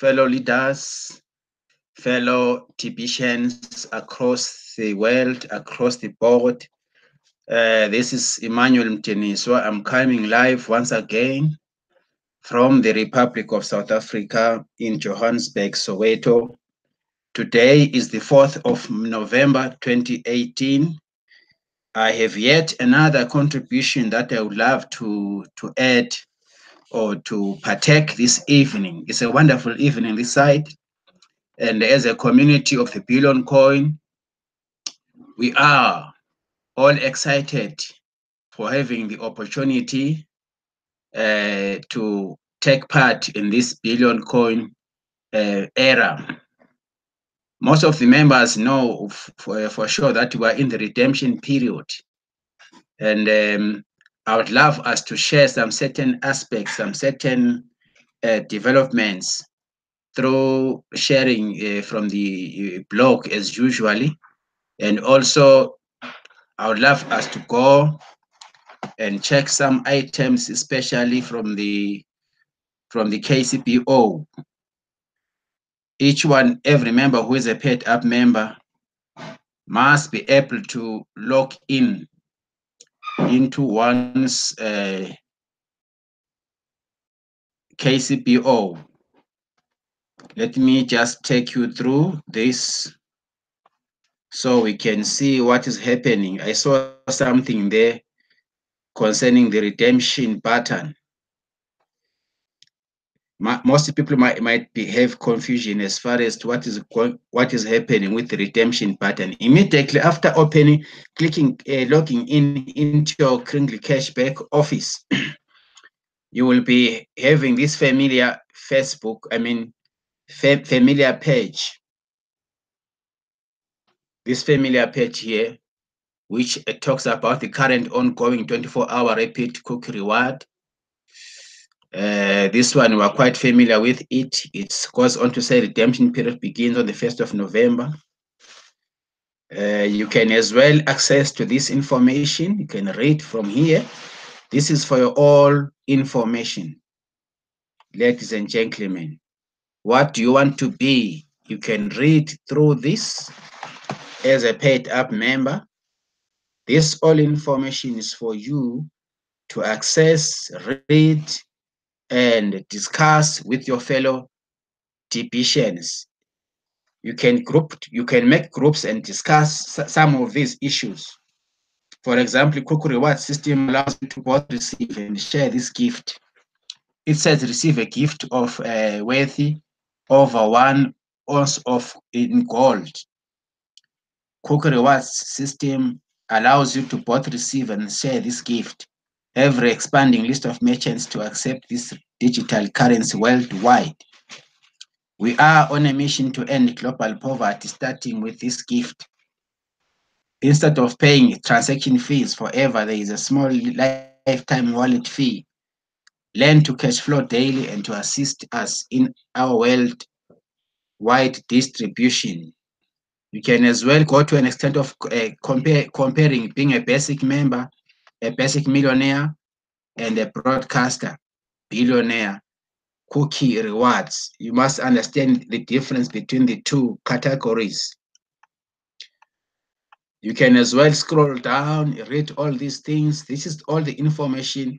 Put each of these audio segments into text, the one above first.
fellow leaders, fellow TPCians across the world, across the board. This is Emmanuel Mteniswa. I'm coming live once again from the Republic of South Africa in Johannesburg, Soweto. Today is the 4th of November, 2018. I have yet another contribution that I would love to add or to partake this evening. It's a wonderful evening this side. And as a community of the Billion Coin, we are all excited for having the opportunity to take part in this Billion Coin era. Most of the members know for sure that we are in the redemption period. And I would love us to share some certain aspects, some certain developments through sharing from the blog as usually. And also, I would love us to go and check some items, especially from the KCPO. Every member who is a paid up member must be able to log in into one's KCPO. Let me just take you through this so we can see what is happening. I saw something there concerning the redemption button. Most people might have confusion as far as to what is happening with the redemption button. Immediately after logging in into your Kringley Cashback office, you will be having this familiar familiar page. This familiar page here, which talks about the current ongoing 24-hour repeat cookie reward. This one we're quite familiar with it. It goes on to say redemption period begins on the 1st of November. You can as well access to this information. You can read from here. This is for your all information. Ladies and gentlemen, what do you want to be? You can read through this as a paid up member. This all information is for you to access, read, and discuss with your fellow TPCians. You can make groups and discuss some of these issues. For example, Cookie Reward system allows you to both receive and share this gift. It says receive a gift of worthy over 1 ounce in gold. Cookie Reward system allows you to both receive and share this gift. Every expanding list of merchants to accept this digital currency worldwide. We are on a mission to end global poverty, starting with this gift. Instead of paying transaction fees forever, there is a small lifetime wallet fee. Learn to cash flow daily and to assist us in our worldwide distribution. You can as well go to an extent of comparing being a basic member, a basic millionaire, and a broadcaster, billionaire. Cookie rewards. You must understand the difference between the two categories. You can as well scroll down, read all these things. This is all the information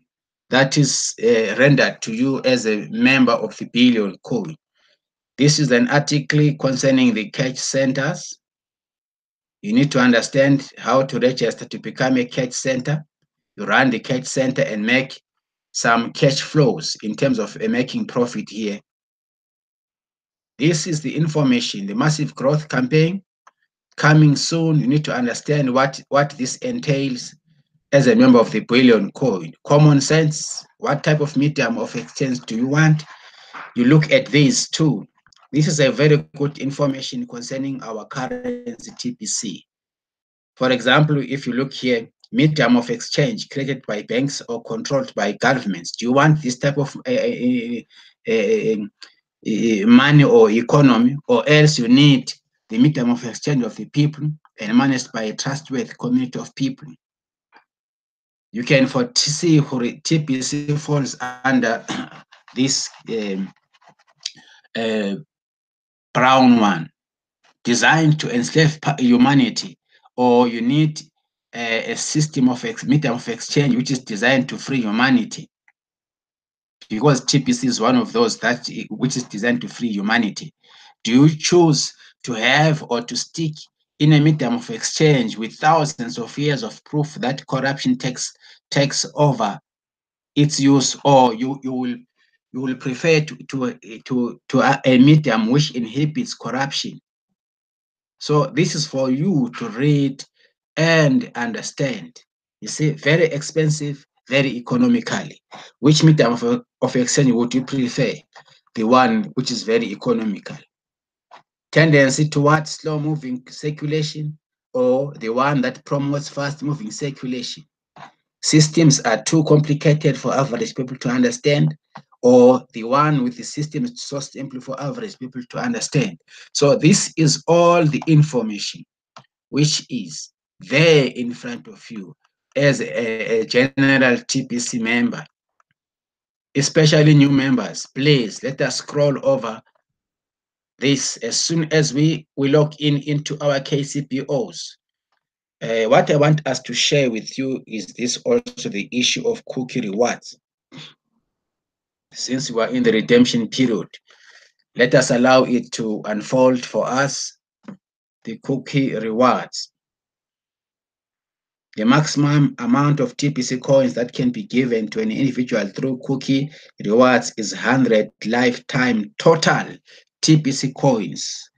that is rendered to you as a member of the Billion Coin. This is an article concerning the cash centers. You need to understand how to register to become a cash center. You run the cash center and make some cash flows in terms of making profit here. This is the information, the massive growth campaign coming soon. You need to understand what this entails as a member of the Billion Coin. Common sense, what type of medium of exchange do you want? You look at these too. This is a very good information concerning our currency TPC. For example, if you look here, medium of exchange created by banks or controlled by governments. Do you want this type of money or economy, or else you need the medium of exchange of the people and managed by a trustworthy community of people? You can see TPC falls under this brown one, designed to enslave humanity, or you need a system of medium of exchange which is designed to free humanity, because TPC is one of those that which is designed to free humanity. Do you choose to have or to stick in a medium of exchange with thousands of years of proof that corruption takes over its use, or you will prefer to a medium which inhibits corruption? So this is for you to read and understand. You see, very expensive, very economically. Which medium of exchange would you prefer? The one which is very economical. Tendency towards slow-moving circulation, or the one that promotes fast-moving circulation? Systems are too complicated for average people to understand, or the one with the system is so simple for average people to understand. So this is all the information which is there in front of you as a general TPC member. Especially new members, please let us scroll over this as soon as we log into our KCPOs. What I want us to share with you is this also, the issue of cookie rewards. Since we are in the redemption period, let us allow it to unfold for us, the cookie rewards. The maximum amount of TPC coins that can be given to an individual through cookie rewards is 100 lifetime total TPC coins.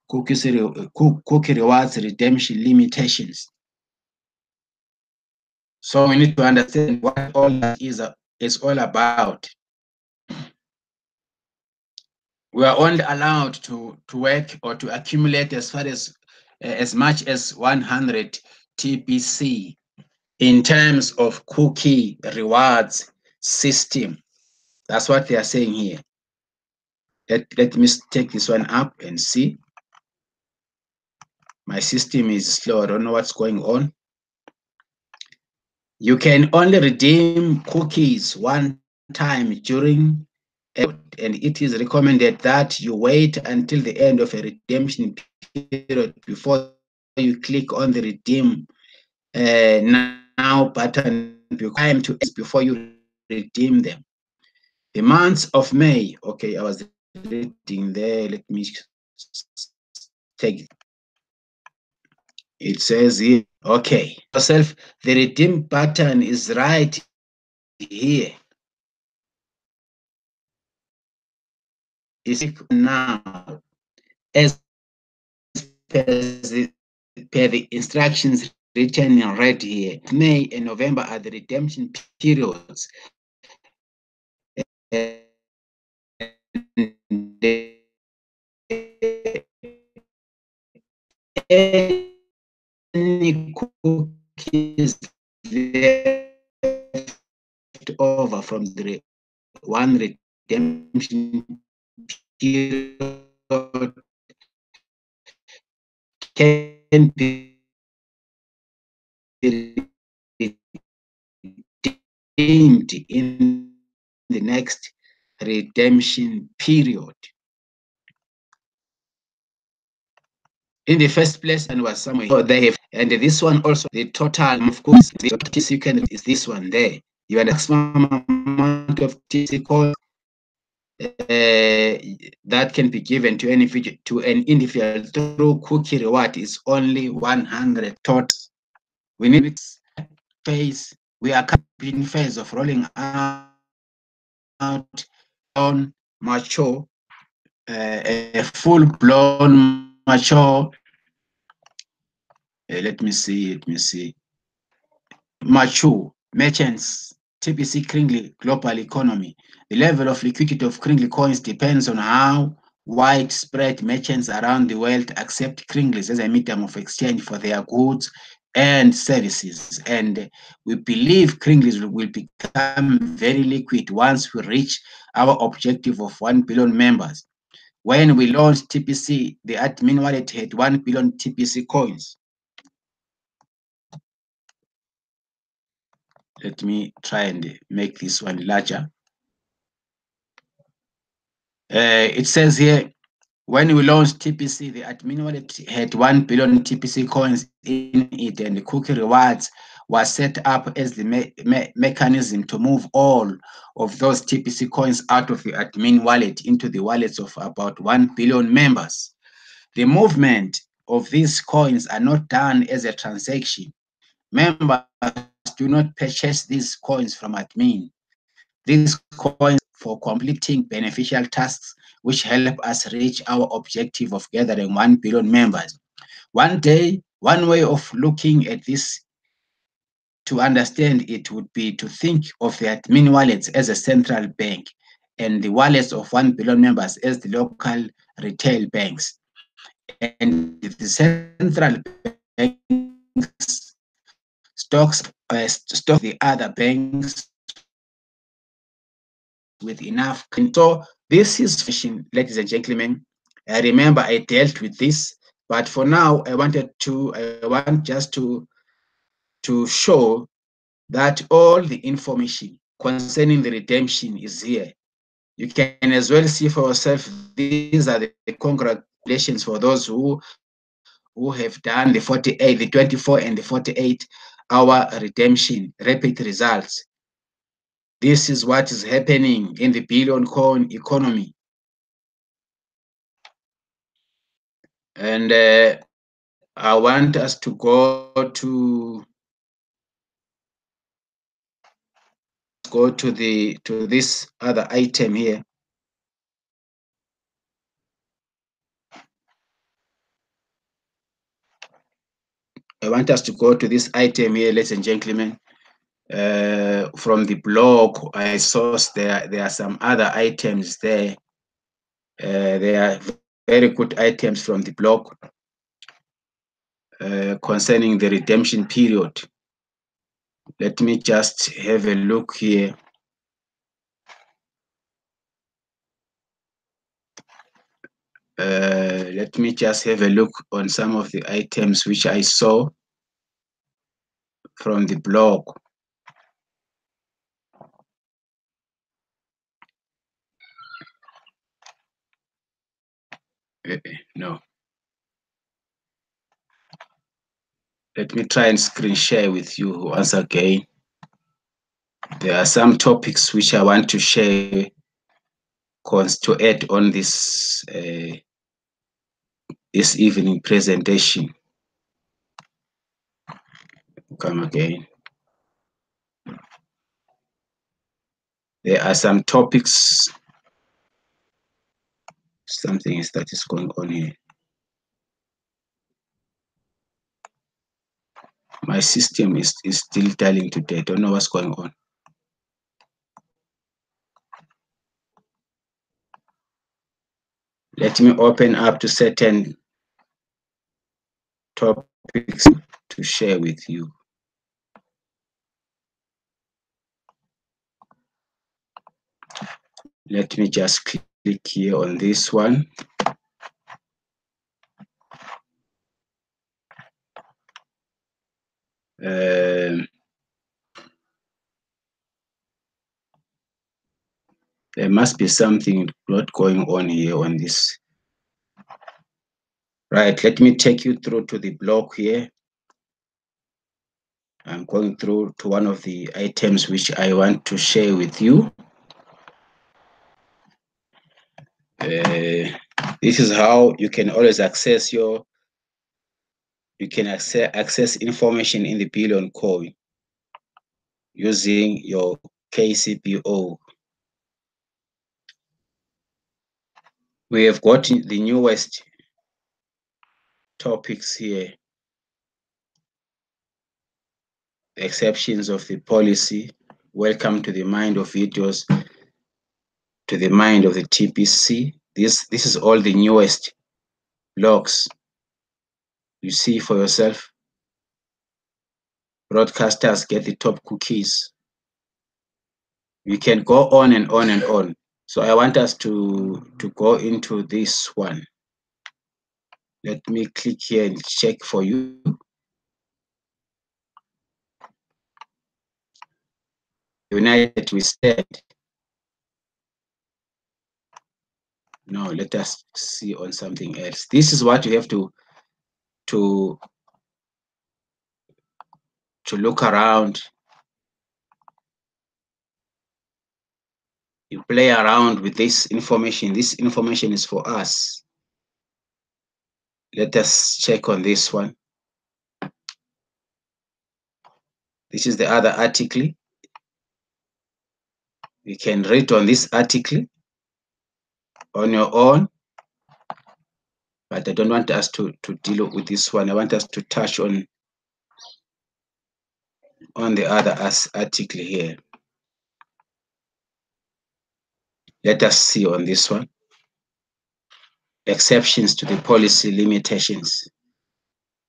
Cookie rewards redemption limitations. So we need to understand what all that is all about. We are only allowed to work or to accumulate as much as 100 TPC in terms of cookie rewards system. That's what they are saying here. Let me take this one up and see. My system is slow. I don't know what's going on. You can only redeem cookies one time during, and it is recommended that you wait until the end of a redemption period before you click on the redeem now button, before you redeem them. The months of May, okay, I was reading there. Let me take it. It says here, okay, yourself, the redeem button is right here. Is now as per the instructions written in red here. May and November are the redemption periods. Any cookies left over from the one redemption period can be redeemed in the next redemption period. In the first place, and was somewhere, so they have, and this one also, the total of course, the TC can is this one there. You have maximum amount of TC coins that can be given to an individual through cookie reward is only 100 total. We need phase. We are in phase of rolling out on mature, a full-blown mature. Let me see. Mature merchants, TPC Kringle global economy. The level of liquidity of Kringle coins depends on how widespread merchants around the world accept Kringles as a medium of exchange for their goods and services. And we believe Kringles will become very liquid once we reach our objective of 1 billion members. When we launched TPC, the admin wallet had 1 billion TPC coins. Let me try and make this one larger. It says here, when we launched TPC, the admin wallet had 1 billion TPC coins in it, and the cookie rewards was set up as the mechanism to move all of those TPC coins out of the admin wallet into the wallets of about 1 billion members. The movement of these coins are not done as a transaction. Members do not purchase these coins from admin. These coins for completing beneficial tasks which help us reach our objective of gathering 1 billion members. One day, one way of looking at this to understand it would be to think of the admin wallets as a central bank and the wallets of 1 billion members as the local retail banks. And the central banks stock the other banks with enough. So this is fishing, ladies and gentlemen. I remember I dealt with this, but for now I want just to show that all the information concerning the redemption is here. You can as well see for yourself, these are the congratulations for those who have done the 48, the 24 and the 48-hour redemption, rapid results. This is what is happening in the billion coin economy. And I want us to go to this other item here. I want us to go to this item here, ladies and gentlemen. From the blog, I saw there are some other items there. There are very good items from the blog concerning the redemption period. Let me just have a look here. Let me just have a look on some of the items which I saw from the blog. No. Let me try and screen share with you once again. There are some topics which I want to share to add on this this evening presentation. Come again. There are some topics. Something that is going on here. My system is still dialing today. I don't know what's going on. Let me open up to certain topics to share with you. Let me just click here on this one. There must be something not going on here on this. Right, let me take you through to the blog here. I'm going through to one of the items which I want to share with you. This is how you can always access access information in the billion coin using your KCBO. We have got the newest topics here. Exceptions of the policy. Welcome to the mind of videos, to the mind of the TPC. This is all the newest blogs. You see for yourself. Broadcasters get the top cookies. We can go on and on and on. So I want us to go into this one. Let me click here and check for you. United we stand. No, let us see on something else. This is what you have to look around. You play around with this information. This information is for us. Let us check on this one. This is the other article. You can read on this article on your own, but I don't want us to deal with this one. I want us to touch on the other article here. Let us see on this one. Exceptions to the policy limitations.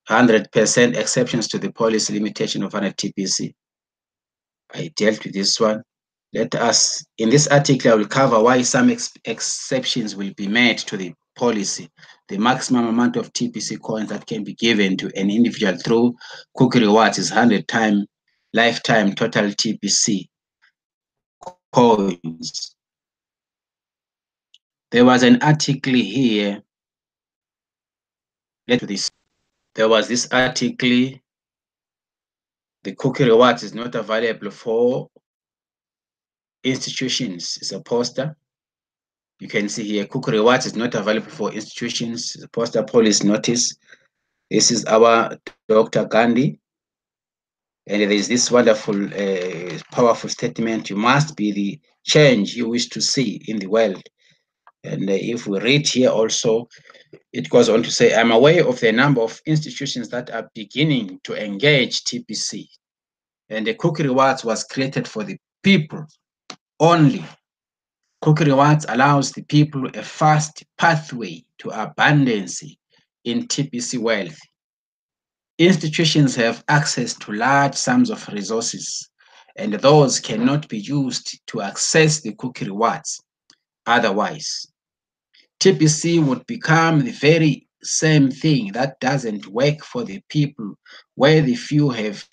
100% exceptions to the policy limitation of 100 TPC. I dealt with this one. Let us, in this article, I will cover why some exceptions will be made to the policy. The maximum amount of TPC coins that can be given to an individual through cookie rewards is 100 times lifetime total TPC coins. There was an article here. Let's do this. There was this article. The cookie rewards is not available for institutions. It's a poster. You can see here, cookie rewards is not available for institutions. The poster policy notice. This is our Dr. Gandhi. And there is this wonderful, powerful statement. You must be the change you wish to see in the world. And if we read here also, it goes on to say, I'm aware of the number of institutions that are beginning to engage TPC. And the cookie rewards was created for the people only. Cookie rewards allows the people a fast pathway to abundance in TPC wealth. Institutions have access to large sums of resources, and those cannot be used to access the cookie rewards. Otherwise, TPC would become the very same thing that doesn't work for the people, where the few have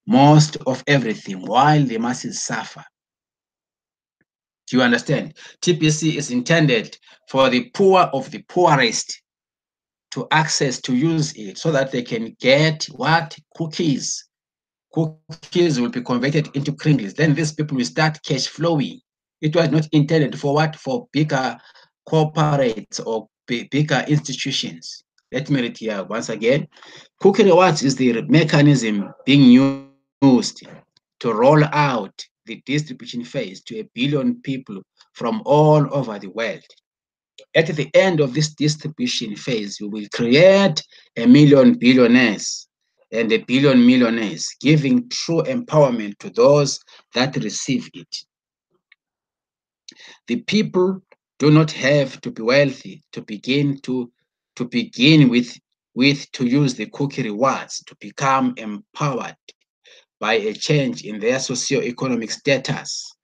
most of everything while the masses suffer. Do you understand? TPC is intended for the poor of the poorest to access, to use it so that they can get what? Cookies. Cookies will be converted into kringles. Then these people will start cash flowing. It was not intended for what? For bigger corporates or bigger institutions. Let me read here once again. Cookie rewards is the mechanism being used to roll out the distribution phase to 1 billion people from all over the world. At the end of this distribution phase, we will create 1 million billionaires and 1 billion millionaires, giving true empowerment to those that receive it. The people do not have to be wealthy to begin with to use the cookie rewards to become empowered by a change in their socio-economic status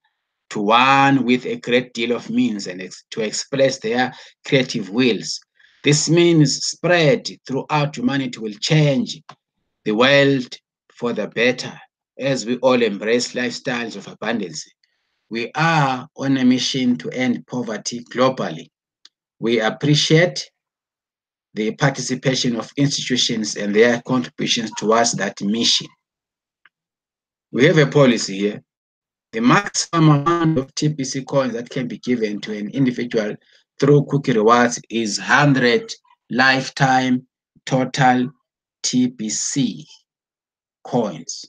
to one with a great deal of means and to express their creative wills. This means spread throughout humanity will change the world for the better as we all embrace lifestyles of abundance. We are on a mission to end poverty globally. We appreciate the participation of institutions and their contributions towards that mission. We have a policy here. The maximum amount of TPC coins that can be given to an individual through cookie rewards is 100 lifetime total TPC coins.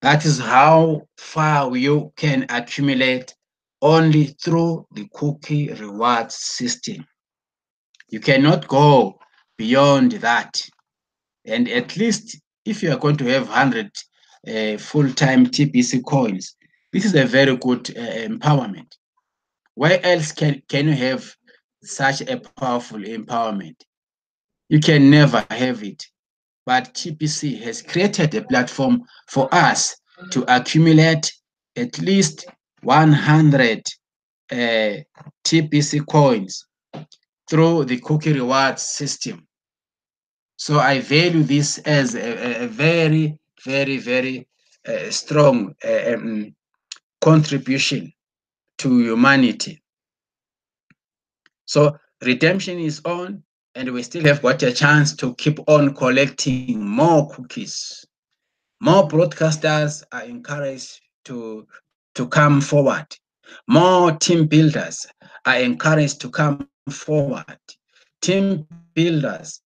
That is how far you can accumulate only through the cookie rewards system. You cannot go beyond that. And at least if you are going to have 100 full-time TPC coins, this is a very good empowerment. Where else can you have such a powerful empowerment? You can never have it. But TPC has created a platform for us to accumulate at least 100 TPC coins through the cookie rewards system. So I value this as a very, very, very strong contribution to humanity. So redemption is on, and we still have got a chance to keep on collecting more cookies. More broadcasters are encouraged to come forward. More team builders are encouraged to come forward. Team builders,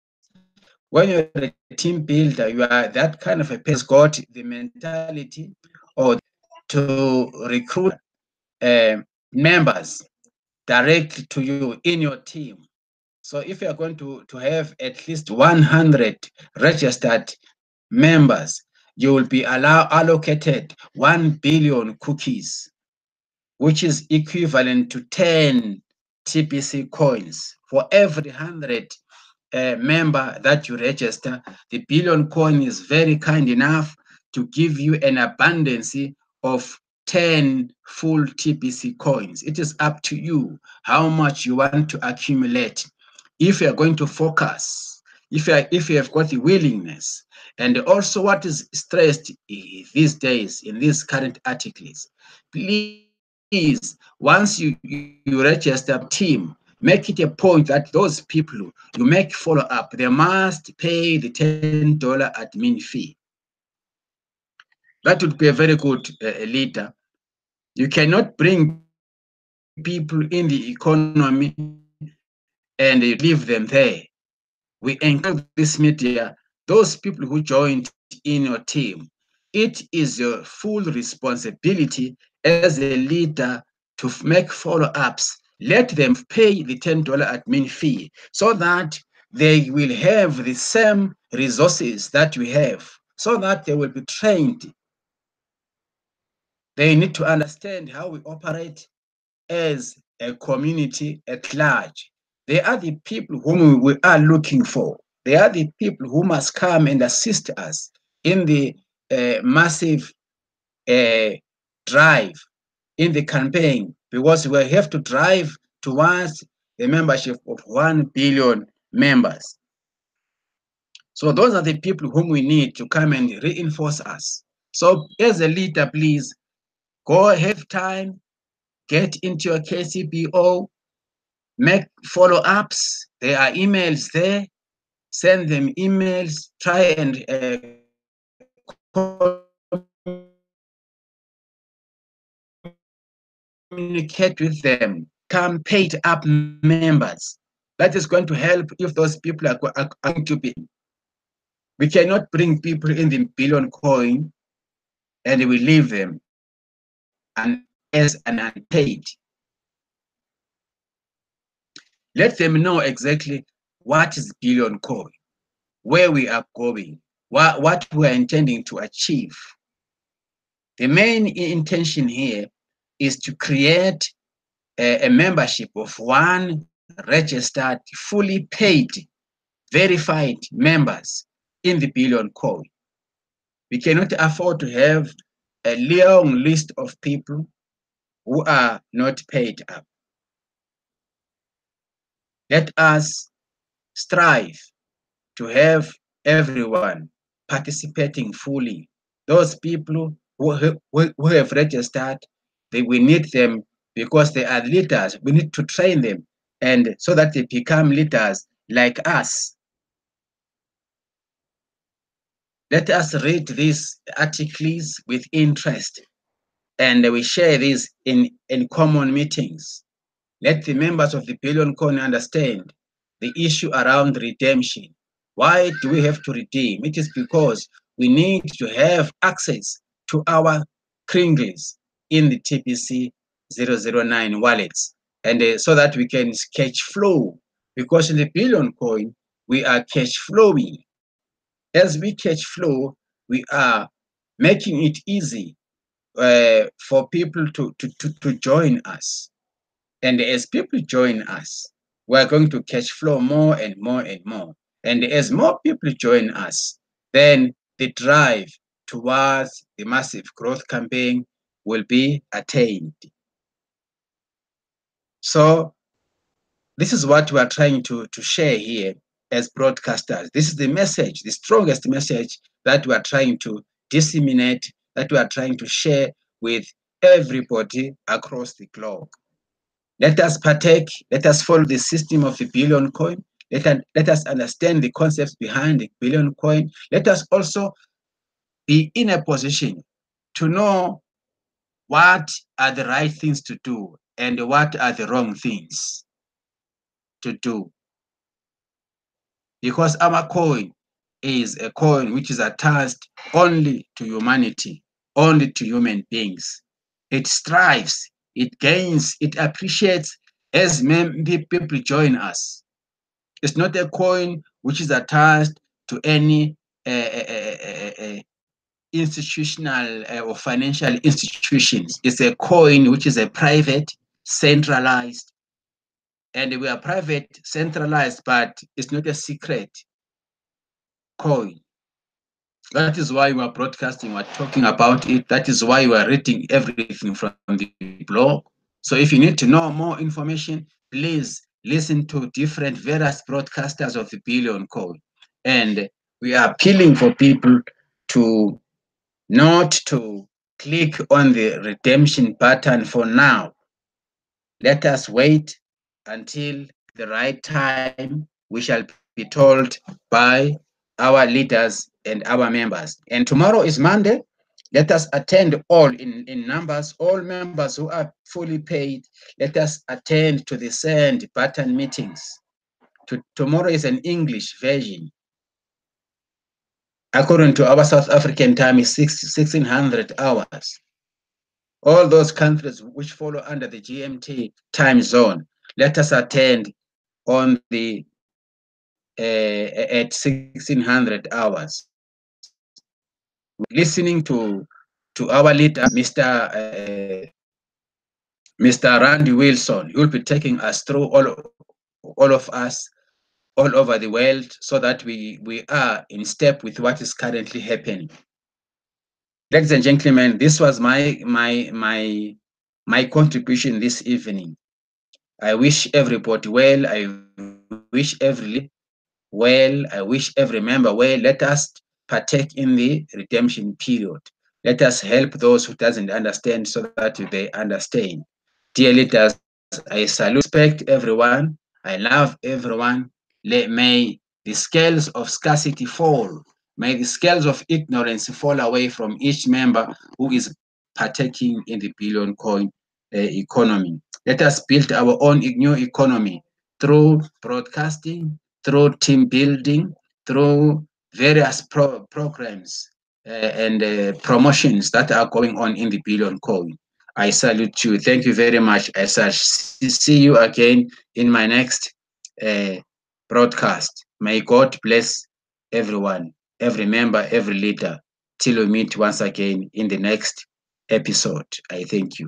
when you're a team builder, you are that kind of a person who has got the mentality or to recruit members directly to you in your team. So if you're going to have at least 100 registered members, you will be allocated 1 billion cookies, which is equivalent to 10 TPC coins. For every 100 member that you register, the billion coin is very kind enough to give you an abundance of 10 full TPC coins. It is up to you how much you want to accumulate. If you are going to focus, if you have got the willingness, and also what is stressed these days in these current articles, please, once you register a team, make it a point that those people you make follow up, they must pay the $10 admin fee. That would be a very good leader. You cannot bring people in the economy and leave them there. We encourage this media, those people who joined in your team. It is your full responsibility as a leader to make follow-ups. Let them pay the $10 admin fee so that they will have the same resources that we have, so that they will be trained. They need to understand how we operate as a community at large. They are the people whom we are looking for. They are the people who must come and assist us in the massive drive, in the campaign, because we have to drive towards the membership of 1 billion members. So those are the people whom we need to come and reinforce us. So as a leader, please go have time, get into your KCBO, make follow-ups. There are emails there. Send them emails. Try and communicate with them. Come paid up members. That is going to help if those people are going to be. We cannot bring people in the billion coin and we leave them as an unpaid. Let them know exactly what is billion coin, where we are going, what we are intending to achieve. The main intention here is to create a membership of 1 registered, fully paid, verified members in the billion coin. We cannot afford to have a long list of people who are not paid up. Let us strive to have everyone participating fully. Those people who have registered, we need them because they are leaders. We need to train them, and so that they become leaders like us. Let us read these articles with interest, and we share these in common meetings. Let the members of the Billion Coin understand the issue around redemption. Why do we have to redeem? It is because we need to have access to our Kringles in the TPC 009 wallets, and so that we can cash flow. Because in the Billion Coin, we are cash flowing. As we cash flow, we are making it easy for people to join us. And as people join us, we're going to cash flow more and more and more. And as more people join us, then the drive towards the massive growth campaign will be attained. So this is what we are trying to share here as broadcasters. This is the message, the strongest message that we are trying to disseminate, that we are trying to share with everybody across the globe. Let us partake, let us follow the system of the billion coin. Let us understand the concepts behind the billion coin. Let us also be in a position to know what are the right things to do and what are the wrong things to do. Because our coin is a coin which is attached only to humanity, only to human beings. It strives, it gains, it appreciates as people join us. It's not a coin which is attached to any institutional or financial institutions. It's a coin which is a private, centralized, and we are private, centralized, but it's not a secret coin. That is why we are broadcasting, we're talking about it. That is why we are reading everything from the blog. So if you need to know more information, please listen to different various broadcasters of the billion coin. And we are appealing for people to not to click on the redemption button for now. Let us wait until the right time. We shall be told by our leaders and our members. And tomorrow is Monday. Let us attend all in numbers, all members who are fully paid. Let us attend to the send button meetings. Tomorrow is an English version. According to our South African time, is 1600 hours. All those countries which follow under the GMT time zone, let us attend on the at 1600 hours. Listening to our leader, Mr. Randy Wilson. He will be taking us through all of us all over the world so that we are in step with what is currently happening. Ladies and gentlemen, this was my contribution this evening. I wish everybody well. I wish every well. I wish every member well. Let us partake in the redemption period. Let us help those who doesn't understand so that they understand. Dear leaders, I salute, respect everyone. I love everyone. May the scales of scarcity fall. May the scales of ignorance fall away from each member who is partaking in the billion coin economy. Let us build our own new economy through broadcasting, through team building, through various programs and promotions that are going on in the billion coin. I salute you. Thank you very much. I shall see you again in my next broadcast. May God bless everyone, every member, every leader, till we meet once again in the next episode. I thank you.